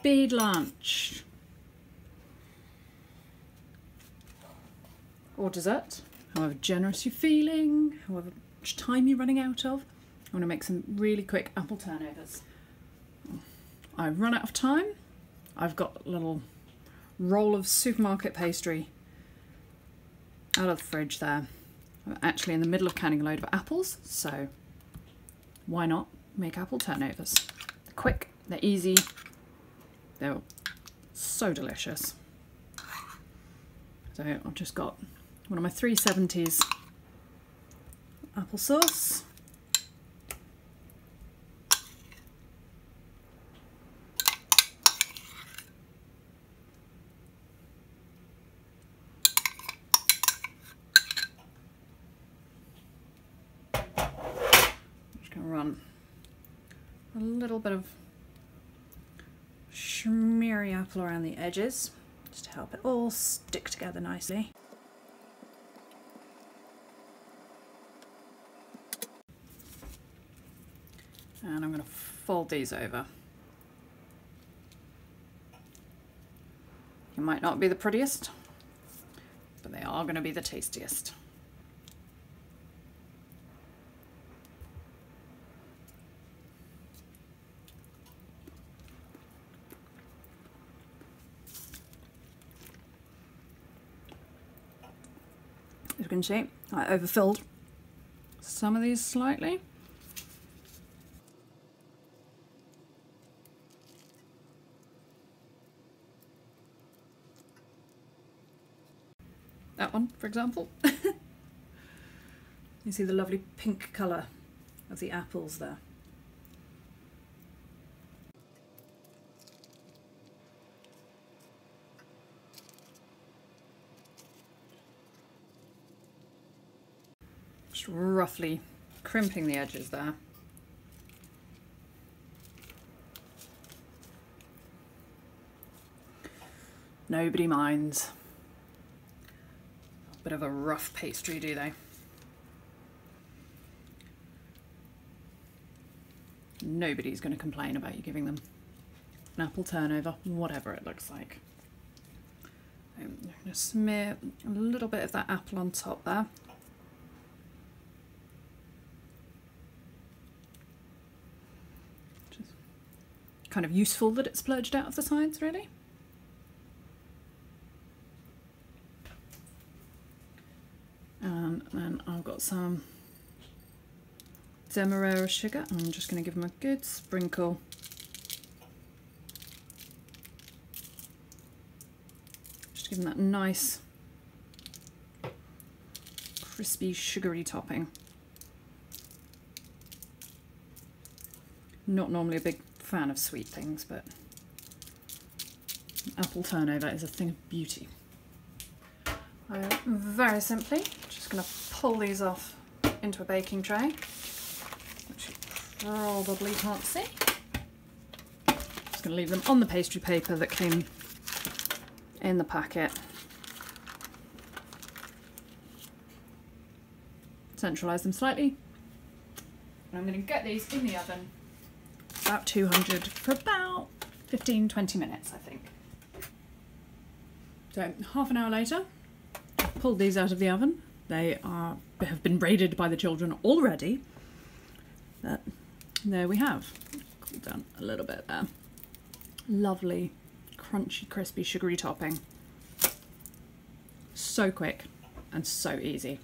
speed lunch. Or dessert, however generous you're feeling, however much time you're running out of. I want to make some really quick apple turnovers. I've run out of time. I've got a little roll of supermarket pastry out of the fridge there. I'm actually in the middle of canning a load of apples, so why not make apple turnovers? They're quick, they're easy, they're so delicious. So I've just got one of my 370s applesauce. Just going to run a little bit of shmeary apple around the edges, just to help it all stick together nicely. And I'm going to fold these over. It might not be the prettiest, but they are going to be the tastiest. As you can see, I overfilled some of these slightly. That one, for example. You see the lovely pink colour of the apples there. Just roughly crimping the edges there. Nobody minds. Bit of a rough pastry, do they? Nobody's going to complain about you giving them an apple turnover, whatever it looks like. I'm going to smear a little bit of that apple on top there. Which is kind of useful that it's splurged out of the sides, really. And then I've got some Demerara sugar. I'm just going to give them a good sprinkle. Just give them that nice, crispy, sugary topping. Not normally a big fan of sweet things, but apple turnover is a thing of beauty. I'm very simply just going to pull these off into a baking tray, which you probably can't see. Just going to leave them on the pastry paper that came in the packet. Centralise them slightly. And I'm going to get these in the oven about 200 for about 15-20 minutes, I think. So half an hour later, pulled these out of the oven. They have been braided by the children already. But there we have. Cool down a little bit there. Lovely, crunchy, crispy, sugary topping. So quick and so easy.